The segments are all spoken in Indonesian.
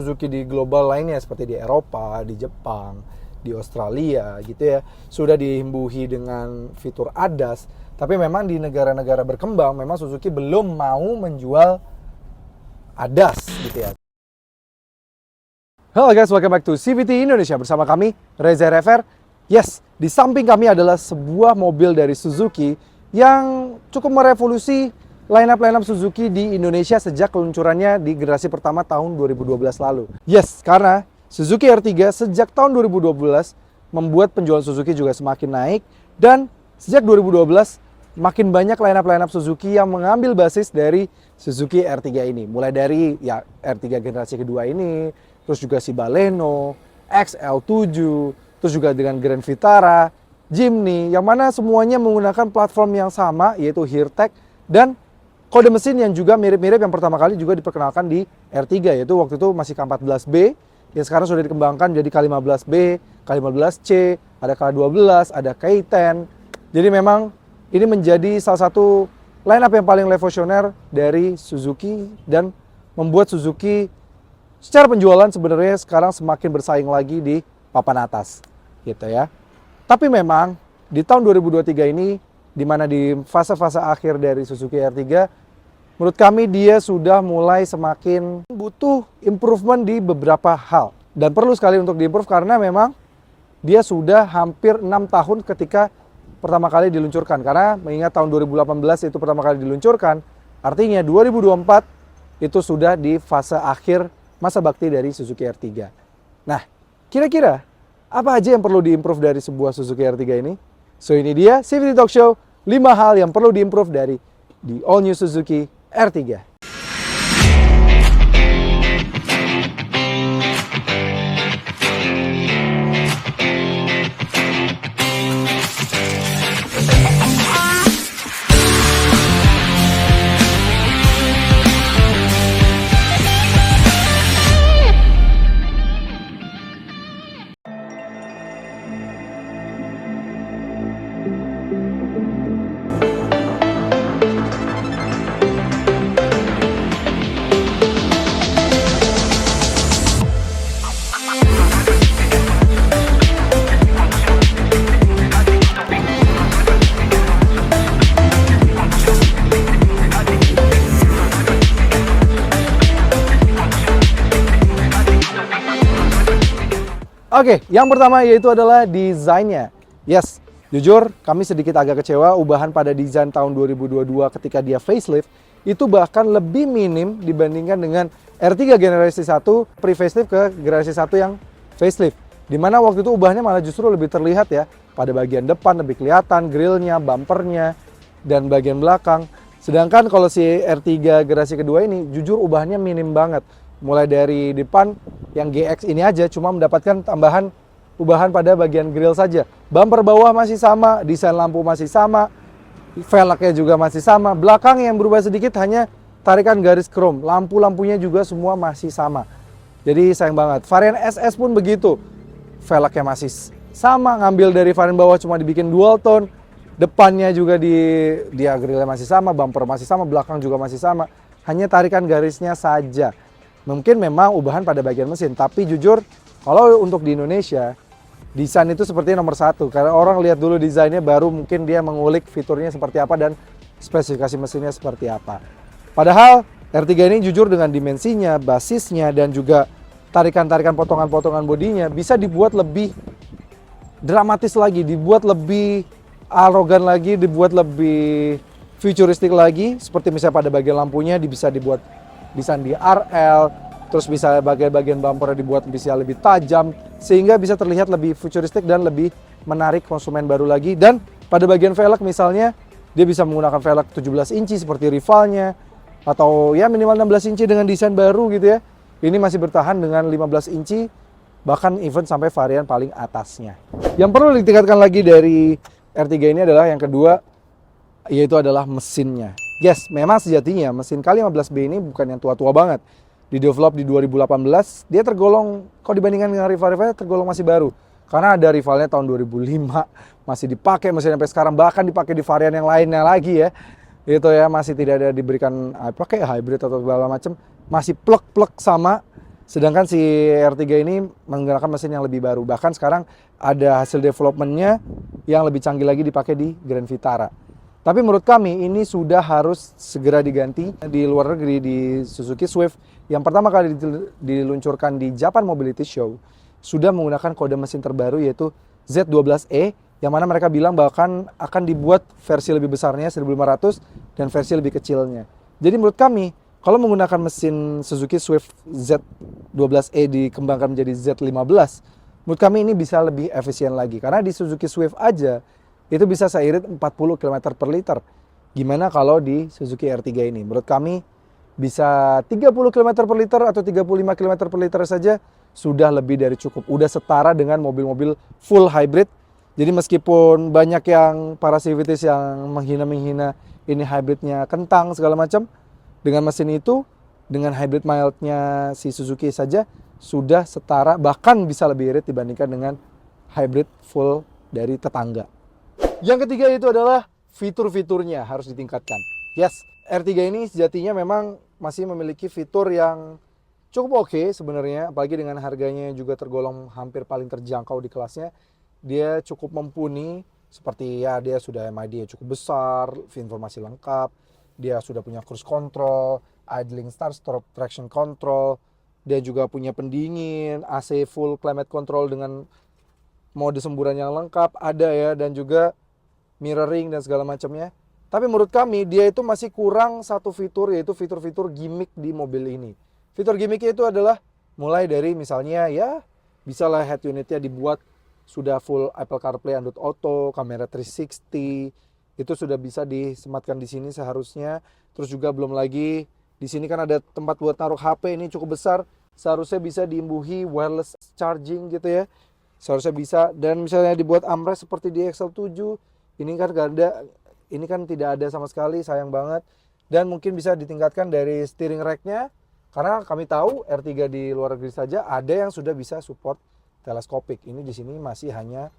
Suzuki di global lainnya seperti di Eropa, di Jepang, di Australia gitu ya, sudah dihimbuhi dengan fitur ADAS. Tapi memang di negara-negara berkembang memang Suzuki belum mau menjual ADAS gitu ya. Halo guys, welcome back to CVT Indonesia. Bersama kami Reza Rever. Yes, di samping kami adalah sebuah mobil dari Suzuki yang cukup merevolusi line-up Suzuki di Indonesia sejak peluncurannya di generasi pertama tahun 2012 lalu. Yes, karena Suzuki R3 sejak tahun 2012 membuat penjualan Suzuki juga semakin naik, dan sejak 2012 makin banyak line-up Suzuki yang mengambil basis dari Suzuki R3 ini. Mulai dari ya R3 generasi kedua ini, terus juga si Baleno, XL7, terus juga dengan Grand Vitara, Jimny, yang mana semuanya menggunakan platform yang sama, yaitu Heartech, dan kode mesin yang juga mirip-mirip yang pertama kali juga diperkenalkan di R3, yaitu waktu itu masih K14B, yang sekarang sudah dikembangkan jadi K15B, K15C, ada K12, ada K10. Jadi memang ini menjadi salah satu line-up yang paling revolusioner dari Suzuki dan membuat Suzuki secara penjualan sebenarnya sekarang semakin bersaing lagi di papan atas gitu ya. Tapi memang di tahun 2023 ini, di mana di fase-fase akhir dari Suzuki R3, menurut kami dia sudah mulai semakin butuh improvement di beberapa hal. Dan perlu sekali untuk diimprove karena memang dia sudah hampir 6 tahun ketika pertama kali diluncurkan. Karena mengingat tahun 2018 itu pertama kali diluncurkan, artinya 2024 itu sudah di fase akhir masa bakti dari Suzuki R3. Nah, kira-kira apa aja yang perlu diimprove dari sebuah Suzuki R3 ini? So ini dia CVT Talk Show, 5 hal yang perlu diimprove dari di all new Suzuki R3. Oke, yang pertama yaitu adalah desainnya. Yes, jujur kami sedikit agak kecewa ubahan pada desain tahun 2022 ketika dia facelift itu bahkan lebih minim dibandingkan dengan R3 generasi 1 pre-facelift ke generasi 1 yang facelift. Dimana waktu itu ubahnya malah justru lebih terlihat ya, pada bagian depan lebih kelihatan, grillnya, bumpernya, dan bagian belakang. Sedangkan kalau si R3 generasi kedua ini jujur ubahnya minim banget. Mulai dari depan yang GX ini aja cuma mendapatkan tambahan ubahan pada bagian grill saja. Bumper bawah masih sama, desain lampu masih sama, velgnya juga masih sama. Belakang yang berubah sedikit hanya tarikan garis chrome. Lampu-lampunya juga semua masih sama. Jadi sayang banget. Varian SS pun begitu. Velgnya masih sama, ngambil dari varian bawah cuma dibikin dual tone. Depannya juga dia grillnya masih sama, bumper masih sama, belakang juga masih sama. Hanya tarikan garisnya saja. Mungkin memang ubahan pada bagian mesin, tapi jujur kalau untuk di Indonesia desain itu sepertinya nomor satu, karena orang lihat dulu desainnya baru mungkin dia mengulik fiturnya seperti apa dan spesifikasi mesinnya seperti apa. Padahal R3 ini jujur dengan dimensinya, basisnya, dan juga tarikan-tarikan potongan-potongan bodinya bisa dibuat lebih dramatis lagi, dibuat lebih arogan lagi, dibuat lebih futuristik lagi, seperti misalnya pada bagian lampunya bisa dibuat desain di RL, terus bisa bagian-bagian bumper dibuat bisa lebih tajam sehingga bisa terlihat lebih futuristik dan lebih menarik konsumen baru lagi. Dan pada bagian velg misalnya dia bisa menggunakan velg 17 inci seperti rivalnya, atau ya minimal 16 inci dengan desain baru gitu ya. Ini masih bertahan dengan 15 inci bahkan even sampai varian paling atasnya. Yang perlu ditingkatkan lagi dari R3 ini adalah yang kedua, yaitu adalah mesinnya. Yes, memang sejatinya mesin K15B ini bukan yang tua-tua banget. Di-develop di 2018, dia tergolong, kalau dibandingkan dengan rival-rivalnya, tergolong masih baru. Karena ada rivalnya tahun 2005, masih dipakai mesin sampai sekarang, bahkan dipakai di varian yang lainnya lagi ya. Itu ya, masih tidak ada diberikan pakai hybrid atau segala macam, masih plek-plek sama. Sedangkan si R3 ini menggunakan mesin yang lebih baru. Bahkan sekarang ada hasil development-nya yang lebih canggih lagi dipakai di Grand Vitara. Tapi menurut kami ini sudah harus segera diganti di luar negeri di Suzuki Swift yang pertama kali diluncurkan di Japan Mobility Show sudah menggunakan kode mesin terbaru yaitu Z12E yang mana mereka bilang bahkan akan dibuat versi lebih besarnya 1500 dan versi lebih kecilnya. Jadi menurut kami kalau menggunakan mesin Suzuki Swift Z12E dikembangkan menjadi Z15, menurut kami ini bisa lebih efisien lagi. Karena di Suzuki Swift aja, itu bisa seirit 40 km per liter. Gimana kalau di Suzuki R3 ini? Menurut kami bisa 30 km per liter atau 35 km per liter saja sudah lebih dari cukup. Udah setara dengan mobil-mobil full hybrid. Jadi meskipun banyak yang para civities yang menghina-menghina ini hybridnya kentang segala macam, dengan mesin itu, dengan hybrid mild-nya si Suzuki saja, sudah setara, bahkan bisa lebih irit dibandingkan dengan hybrid full dari tetangga. Yang ketiga itu adalah fitur-fiturnya harus ditingkatkan. Yes, R3 ini sejatinya memang masih memiliki fitur yang cukup oke sebenarnya, apalagi dengan harganya juga tergolong hampir paling terjangkau di kelasnya. Dia cukup mumpuni, seperti ya dia sudah MID cukup besar, informasi lengkap, dia sudah punya cruise control, idling start stop traction control, dia juga punya pendingin, AC full climate control dengan mode semburan yang lengkap ada ya, dan juga mirroring dan segala macamnya. Tapi menurut kami dia itu masih kurang satu fitur, yaitu fitur-fitur gimmick di mobil ini. Fitur gimmicknya itu adalah mulai dari misalnya ya bisalah head unitnya dibuat sudah full Apple CarPlay, Android Auto, kamera 360, itu sudah bisa disematkan di sini seharusnya. Terus juga belum lagi di sini kan ada tempat buat taruh HP, ini cukup besar, seharusnya bisa diimbuhi wireless charging gitu ya. Seharusnya bisa, dan misalnya dibuat armrest seperti di XL7, ini kan gak ada, ini kan tidak ada sama sekali, sayang banget. Dan mungkin bisa ditingkatkan dari steering rack-nya, karena kami tahu R3 di luar negeri saja ada yang sudah bisa support teleskopik. Ini di sini masih hanya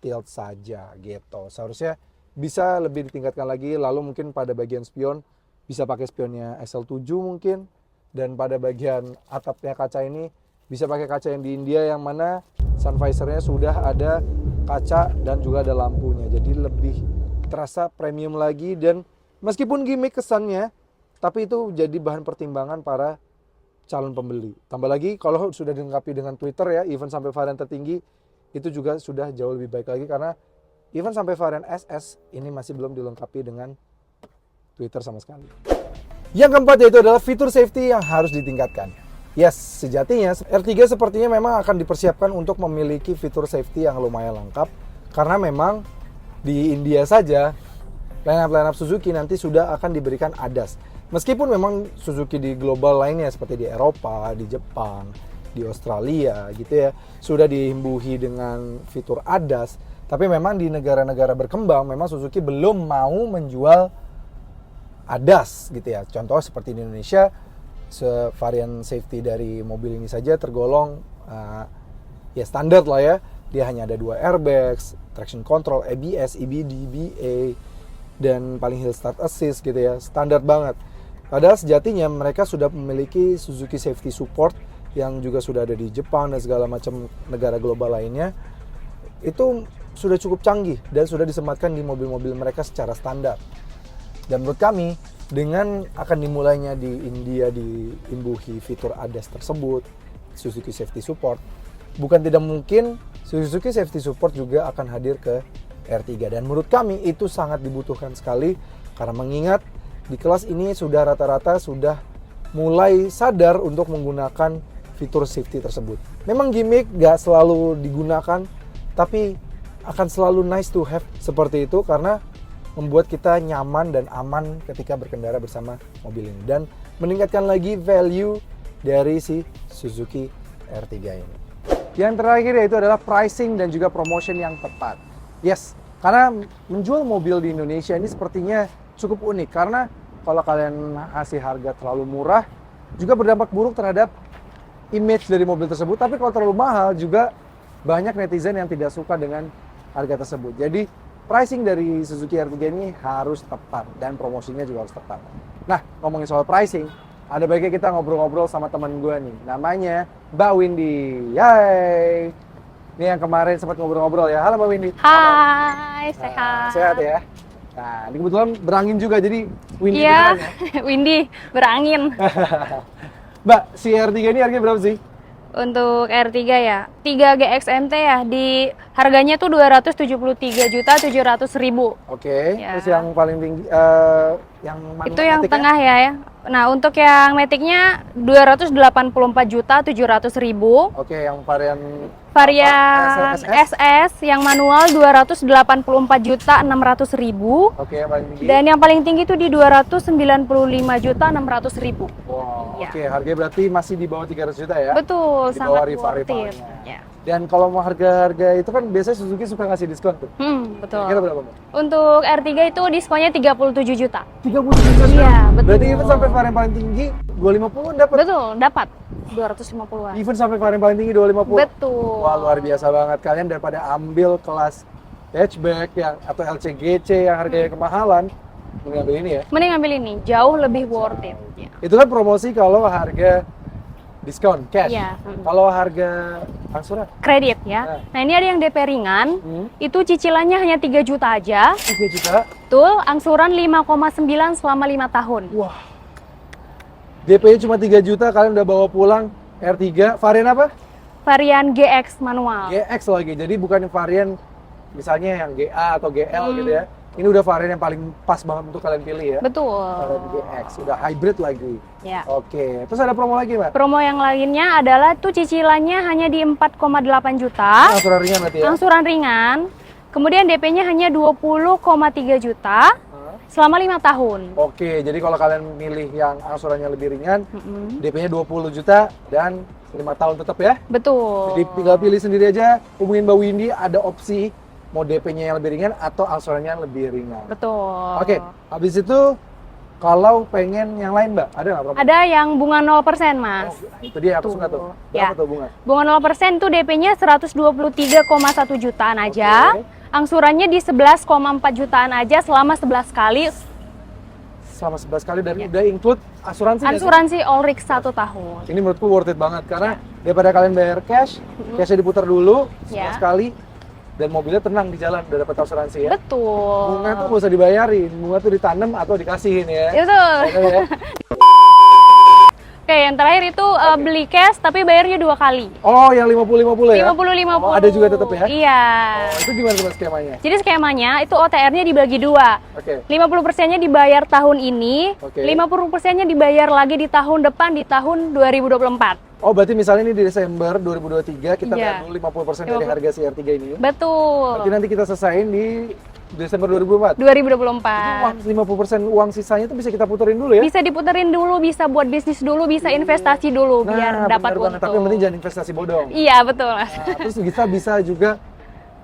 tilt saja gitu. Seharusnya bisa lebih ditingkatkan lagi, lalu mungkin pada bagian spion bisa pakai spionnya XL7 mungkin, dan pada bagian atapnya kaca ini bisa pakai kaca yang di India yang mana sun visor-nya sudah ada kaca dan juga ada lampunya, jadi lebih terasa premium lagi. Dan meskipun gimmick kesannya, tapi itu jadi bahan pertimbangan para calon pembeli. Tambah lagi kalau sudah dilengkapi dengan Twitter ya, even sampai varian tertinggi itu juga sudah jauh lebih baik lagi, karena even sampai varian SS ini masih belum dilengkapi dengan Twitter sama sekali. Yang keempat yaitu adalah fitur safety yang harus ditingkatkan. Yes, sejatinya R3 sepertinya memang akan dipersiapkan untuk memiliki fitur safety yang lumayan lengkap, karena memang di India saja lineup Suzuki nanti sudah akan diberikan ADAS. Meskipun memang Suzuki di global lainnya seperti di Eropa, di Jepang, di Australia gitu ya, sudah diimbuhi dengan fitur ADAS, tapi memang di negara-negara berkembang memang Suzuki belum mau menjual ADAS gitu ya. Contoh seperti di Indonesia, varian safety dari mobil ini saja tergolong ya standar lah ya. Dia hanya ada 2 airbags, traction control, ABS, EBD, BA, dan paling hill start assist gitu ya. Standar banget. Padahal sejatinya mereka sudah memiliki Suzuki Safety Support yang juga sudah ada di Jepang dan segala macam negara global lainnya. Itu sudah cukup canggih dan sudah disematkan di mobil-mobil mereka secara standar. Dan menurut kami, dengan akan dimulainya di India diimbuhi fitur ADAS tersebut, Suzuki Safety Support, bukan tidak mungkin Suzuki Safety Support juga akan hadir ke R3. Dan menurut kami itu sangat dibutuhkan sekali, karena mengingat di kelas ini sudah rata-rata sudah mulai sadar untuk menggunakan fitur safety tersebut. Memang gimmick gak selalu digunakan, tapi akan selalu nice to have seperti itu, karena membuat kita nyaman dan aman ketika berkendara bersama mobil ini, dan meningkatkan lagi value dari si Suzuki R3 ini. Yang terakhir yaitu adalah pricing dan juga promotion yang tepat. Yes, karena menjual mobil di Indonesia ini sepertinya cukup unik, karena kalau kalian kasih harga terlalu murah juga berdampak buruk terhadap image dari mobil tersebut, tapi kalau terlalu mahal juga banyak netizen yang tidak suka dengan harga tersebut. Jadi pricing dari Suzuki R3 ini harus tepat dan promosinya juga harus tepat. Nah, ngomongin soal pricing, ada baiknya kita ngobrol-ngobrol sama teman gue nih. Namanya Mbak Windy. Yay! Ini yang kemarin sempat ngobrol-ngobrol ya. Halo Mbak Windy. Hai, Nah, sehat. sehat ya? Nah, ini kebetulan berangin juga, jadi Windy Iya, beneran ya. Windy, berangin. Mbak, si R3 ini harganya berapa sih? Untuk R3 ya, 3 GXMT ya, di harganya tuh 273.700.000. Oke, Ya. terus yang paling tinggi, yang mana? Itu yang Matic-nya? tengah ya. Nah, untuk yang Matic-nya 284.700.000. Oke, yang varian Varian SS? SS yang manual 284.600.000. Oke, yang paling tinggi. Dan yang paling tinggi itu di 295.600.000. Wow, Ya. oke, harganya berarti masih di bawah 300 juta ya? Betul, Di bawah sangat worth it. rival-rivalnya. Ya. Dan kalau mau harga-harga itu kan biasanya Suzuki suka ngasih diskon tuh. Betul. Kira berapa, Mbak? Untuk R3 itu diskonnya 37 juta. 30 juta. Iya, betul. Berarti even sampai varian paling tinggi 250 dapat. Betul, dapat 250-an. Even sampai varian paling tinggi 250. Betul. Wah, luar biasa banget. Kalian daripada ambil kelas hatchback yang atau LCGC yang harganya kemahalan, mending ambil ini ya. Mending ambil ini, jauh lebih worth it. Ya. Itu kan promosi kalau harga diskon cash. Iya. Kalau harga angsuran Kredit ya. Nah, ini ada yang DP ringan, itu cicilannya hanya 3 juta aja. 3 juta. Betul, angsuran 5,9 selama 5 tahun. Wah. DP-nya cuma 3 juta, kalian udah bawa pulang R3. Varian apa? Varian GX manual. GX lagi. Jadi bukan varian misalnya yang GA atau GL gitu ya. Ini udah varian yang paling pas banget untuk kalian pilih ya. Betul. Varian GX, udah hybrid lagi. Ya. Oke, terus ada promo lagi, Mbak? Promo yang lainnya adalah tuh cicilannya hanya di 4,8 juta. Angsuran ringan berarti ya? Angsuran ringan. Kemudian DP-nya hanya 20,3 juta selama 5 tahun. Oke, jadi kalau kalian milih yang angsurannya lebih ringan, DP-nya 20 juta dan 5 tahun tetap ya. Betul. Jadi tinggal pilih sendiri aja, hubungin Mbak Windy, ada opsi mau DP-nya yang lebih ringan atau angsurannya lebih ringan. Betul. Oke, habis itu kalau pengen yang lain, Mbak, ada nggak promo? Ada yang bunga 0%, Mas. Oh, itu dia aku suka tuh. Ya. Berapa tuh bunga? Bunga 0% tuh DP-nya 123,1 jutaan aja. Oke. Angsurannya di 11,4 jutaan aja selama 11 kali. Sama 11 kali dan udah include asuransi. nggak sih? Asuransi Allrix 1 tahun. Ini menurutku worth it banget karena daripada kalian bayar cash, cashnya diputar dulu Ya. sekali dan mobilnya tenang di jalan udah dapat asuransi ya. Betul. Bunga tuh nggak usah dibayarin, bunga tuh ditanam atau dikasihin ya. Itu. Oke, ya. Oke, yang terakhir itu beli cash tapi bayarnya 2 kali. Oh, yang 50-50 ya? 50-50. Oh, ada juga tetap ya? Iya. Oh, itu gimana tuh Mas, skemanya? Jadi skemanya itu OTR-nya dibagi 2. Oke. 50%-nya dibayar tahun ini, Oke. 50%-nya dibayar lagi di tahun depan di tahun 2024. Oh, berarti misalnya ini di Desember 2023 kita bayar Iya. dulu 50% dari harga si R3 ini. Betul. Berarti nanti kita selesaiin di Desember 2024. 2024. Uang 50% uang sisanya itu bisa kita puterin dulu ya? Bisa diputerin dulu, bisa buat bisnis dulu, bisa investasi dulu biar dapat benar banget. untung. Tapi yang penting jangan investasi bodong. Iya, betul, Mas. Nah, terus kita bisa juga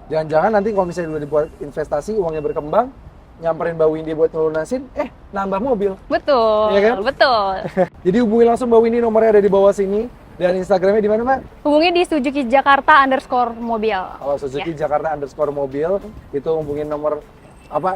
jangan-jangan nanti kalau misalnya udah dibuat investasi uangnya berkembang, nyamperin Mbak Windy buat ngelunasin, nambah mobil. Betul. Iya kan? Betul. Jadi hubungi langsung Mbak Windy, nomornya ada di bawah sini. Dan Instagramnya di mana, Mbak? Hubungi di Suzuki Jakarta _mobil. Kalau Suzuki Ya. Jakarta _mobil, itu hubungin nomor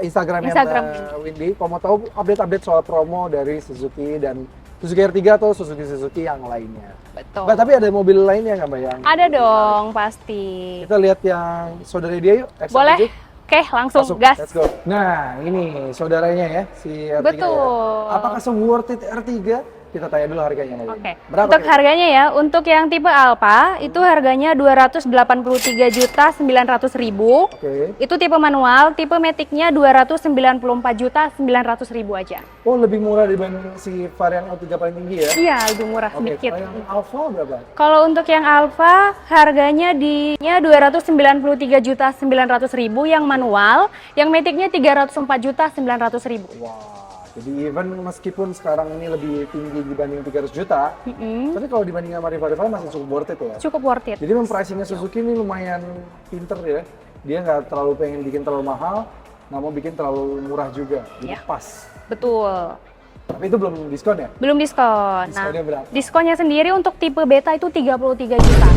Instagramnya Instagram Mbak Windy. Kalau mau tahu update-update soal promo dari Suzuki dan Suzuki R3 atau Suzuki yang lainnya. Betul. Mbak, tapi ada mobil lainnya nggak, Mbak? Yang Ada dong, pasti. kita lihat yang saudara dia yuk. X1 Boleh? tujuh. Oke, langsung Masuk, gas. let's go. Nah, ini saudaranya ya, si R3 Betul. ya. Apakah se-worth it R3? Kita tanya dulu harganya. Mbak. Oke. Berapa? Untuk kira-kira? harganya ya, untuk yang tipe Alfa itu harganya 283.900.000. Oke. Itu tipe manual, tipe Matic-nya 294.900.000 aja. Oh, lebih murah dibanding si varian L3 paling tinggi ya? Iya, lebih murah Oke, sedikit. kalau yang Alfa berapa? Kalau untuk yang Alfa harganya di 293.900.000 yang manual, yang Matic-nya 304.900.000. Wah, jadi even meskipun sekarang ini lebih tinggi dibanding 300 juta, tapi kalau dibanding sama rival-rival masih cukup worth it ya. Cukup worth it. Jadi mempricingnya Suzuki ini lumayan pinter ya. Dia nggak terlalu pengen bikin terlalu mahal, nggak mau bikin terlalu murah juga. Jadi Ya. pas. Betul. Tapi itu belum diskon ya? Belum diskon. Diskonnya berapa? Diskonnya sendiri untuk tipe beta itu 33 juta.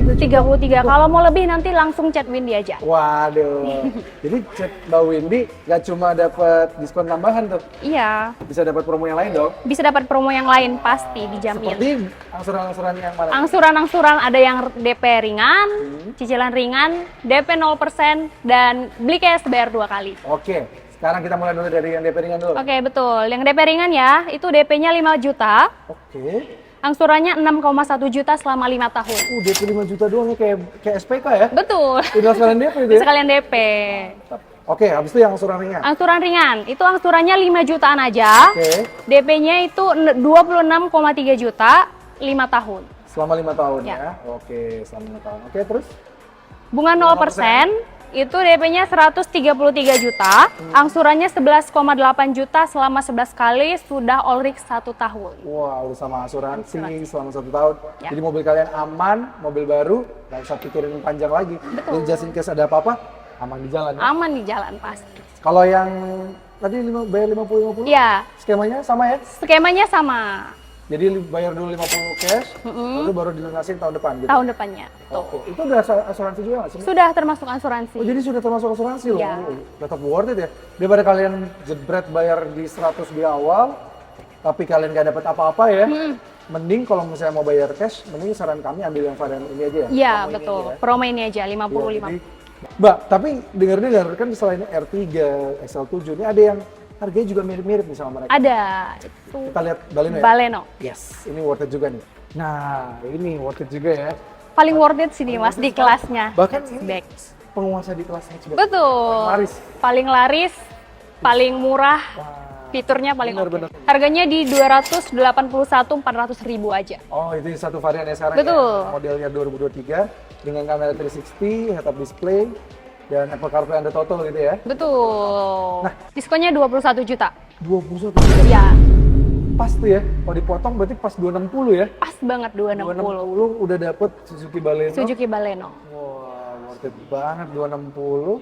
33. Kalau mau lebih nanti langsung chat Windy aja. Waduh. Jadi chat Mbak Windy nggak cuma dapat diskon tambahan tuh. Iya. Bisa dapat promo yang lain dong. Bisa dapat promo yang lain pasti dijamin. Seperti angsuran-angsuran yang mana? Angsuran-angsuran ada yang DP ringan, cicilan ringan, DP 0% dan beli cash bayar 2 kali. Oke. Sekarang kita mulai dulu dari yang DP ringan dulu. Oke, betul. Yang DP ringan ya, itu DP-nya 5 juta. Oke. Angsurannya 6,1 juta selama 5 tahun. DP 5 juta doang nih kayak SPK ya? Betul. Udah sekalian DP itu ya? Sekalian DP. Oke, habis itu yang angsuran ringan. Angsuran ringan, itu angsurannya 5 jutaan aja. Oke. DP-nya itu 26,3 juta, 5 tahun. Selama 5 tahun Ya. ya? Oke, selama 5 tahun. Oke, terus? Bunga 0%, itu DP-nya 133 juta, angsurannya 11,8 juta selama 11 kali, sudah all risk 1 tahun. Wah, udah sama asuransi selama 1 tahun. Ya. Jadi mobil kalian aman, mobil baru, nggak usah pikirin panjang lagi. Betul. Jadi just in case ada apa-apa, aman di jalan ya? Aman di jalan pasti. Kalau yang tadi bayar 50-50, Iya, skemanya sama ya? skemanya sama Jadi bayar dulu 50 cash, lalu baru dilunasin tahun depan gitu? tahun depannya. Tuh. Oke, itu udah asuransi juga nggak sih? Sudah termasuk asuransi. Oh, jadi sudah termasuk asuransi loh? Iya. Tetap worth it ya? Daripada kalian jebret bayar di 100 di awal, tapi kalian nggak dapat apa-apa ya? Mending kalau misalnya mau bayar cash, mending saran kami ambil yang varian ini aja ya? Iya, Promo ini betul. aja ya? Promo ini aja, Iya, 50-50. jadi- Mbak, tapi dengar-dengar kan selain R3, XL7, ini ada yang harganya juga mirip-mirip nih sama mereka. Ada, itu Kita lihat Baleno ya? Baleno. Yes, ini worth it juga nih. Nah, ini worth it juga ya. Paling worth it sih nih mas, di kelasnya. Bahkan ini Hatchback. penguasa di kelas hatchback. Betul. Laris. Paling laris, paling murah, Wah. fiturnya paling oke. Benar-benar. Harganya di 281.400.000 aja. Oh, itu satu varian ya sekarang Betul. ya. Modelnya 2023 dengan kamera 360, head up display, dan Apple CarPlay Android Auto gitu ya. Betul. Nah. Diskonnya 21 juta. 21 juta. Ya, Pas tuh ya. Kalau dipotong berarti pas 260 ya. pas banget 260. 260 udah dapet Suzuki Baleno. Suzuki Baleno. Wah, worth it banget 260.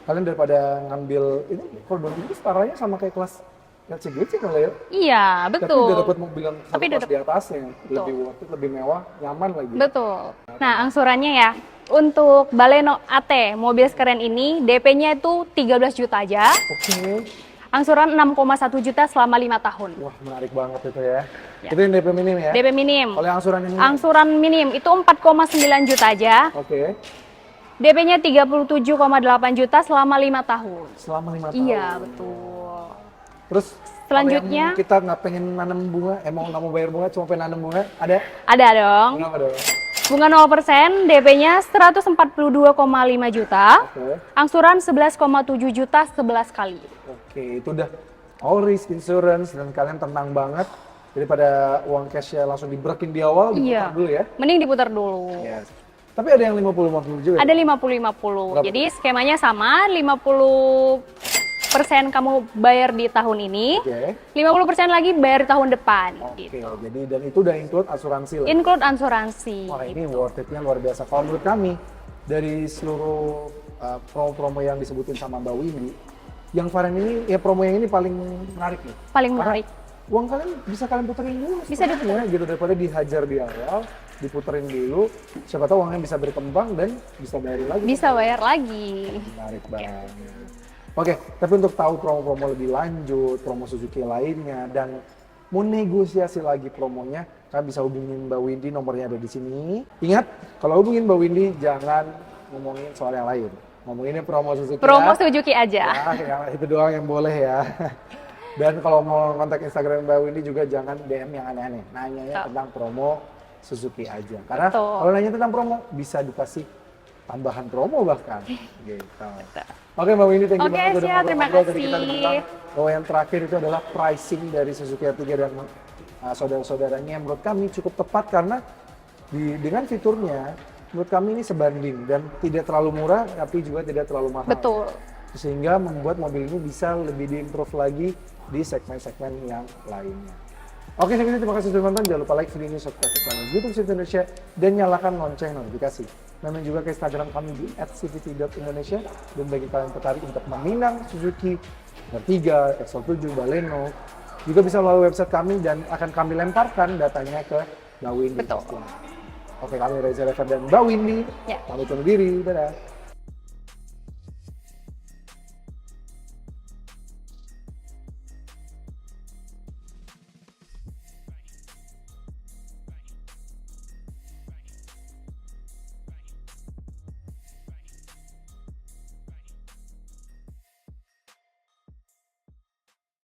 Kalian daripada ngambil ini kalau 260 setaranya sama kayak kelas LCGC kali ya. Iya, Tapi betul. udah dapat mobil yang satu Tapi udah kelas di atasnya, lebih worth it, lebih mewah, nyaman lagi. Betul. Nah, angsurannya ya. Untuk Baleno AT, mobil sekeren ini, DP-nya itu 13 juta aja. Oke. Angsuran 6,1 juta selama 5 tahun. Wah, menarik banget itu ya. Ya. Itu yang DP minim ya? DP minim. Kalau yang angsuran ini? Angsuran minim itu 4,9 juta aja. Oke. DP-nya 37,8 juta selama 5 tahun. Selama 5 tahun. Iya, betul. Terus Selanjutnya- kalau yang kita nggak pengen nanam bunga, nggak mau bayar bunga, cuma pengen nanam bunga, ada? Ada dong. Kenapa dong? Bunga 0%, DP-nya 142,5 juta. Oke. Angsuran 11,7 juta 11 kali. Oke, itu udah all risk insurance dan kalian tenang banget. Daripada uang cashnya langsung dibrekin di awal, diputar Iya. dulu ya. Mending diputar dulu. Yes. Tapi ada yang 50-50 juga. Ada 50-50. Berapa? Jadi skemanya sama, 50% kamu bayar di tahun ini, Oke. 50% lagi bayar di tahun depan. Oke, Gitu. jadi dan itu udah include asuransi lah. Include asuransi. Wah, ini worth it-nya luar biasa. Kalau menurut kami, dari seluruh promo-promo yang disebutin sama Mbak Windy, yang varian ini, ya promo yang ini paling menarik nih. Paling Karena menarik. uang kalian bisa kalian puterin dulu. Bisa sebenarnya, gitu, daripada dihajar di awal, diputerin dulu. Siapa tahu uangnya bisa berkembang dan bisa bayar lagi. Bisa bayar lagi. Menarik banget. Oke, tapi untuk tahu promo-promo lebih lanjut, promo Suzuki lainnya, dan mau negosiasi lagi promonya, kalian bisa hubungin Mbak Windy, nomornya ada di sini. Ingat, kalau hubungin Mbak Windy, jangan ngomongin soal yang lain. Ngomonginnya promo Suzuki Promo ya. Suzuki aja. Ya, itu doang yang boleh ya. Dan kalau mau kontak Instagram Mbak Windy juga jangan DM yang aneh-aneh. Nanyanya tentang promo Suzuki aja. Karena Betul. kalau nanya tentang promo, bisa dikasih tambahan promo bahkan. Gitu. Betul. Oke Mbak Windy, thank you Oke, banget udah siap, terima ngobrol-ngobrol. Tadi kita kasih. bilang bahwa yang terakhir itu adalah pricing dari Suzuki R3 dan saudara-saudaranya yang menurut kami cukup tepat karena dengan fiturnya menurut kami ini sebanding dan tidak terlalu murah tapi juga tidak terlalu mahal. Betul. Sehingga membuat mobil ini bisa lebih diimprove lagi di segmen-segmen yang lainnya. Oke, sekian terima kasih sudah nonton. Jangan lupa like video ini, subscribe ke channel YouTube Civit Indonesia, dan nyalakan lonceng notifikasi. Dan juga ke Instagram kami di @cvt.indonesia. Dan bagi kalian tertarik untuk meminang Suzuki R3, XL7, Baleno, juga bisa melalui website kami dan akan kami lemparkan datanya ke Mbak Windy. Betul. Oke, kami Reza Rever dan Mbak Windy. Ya. Pamit undur diri. Dadah.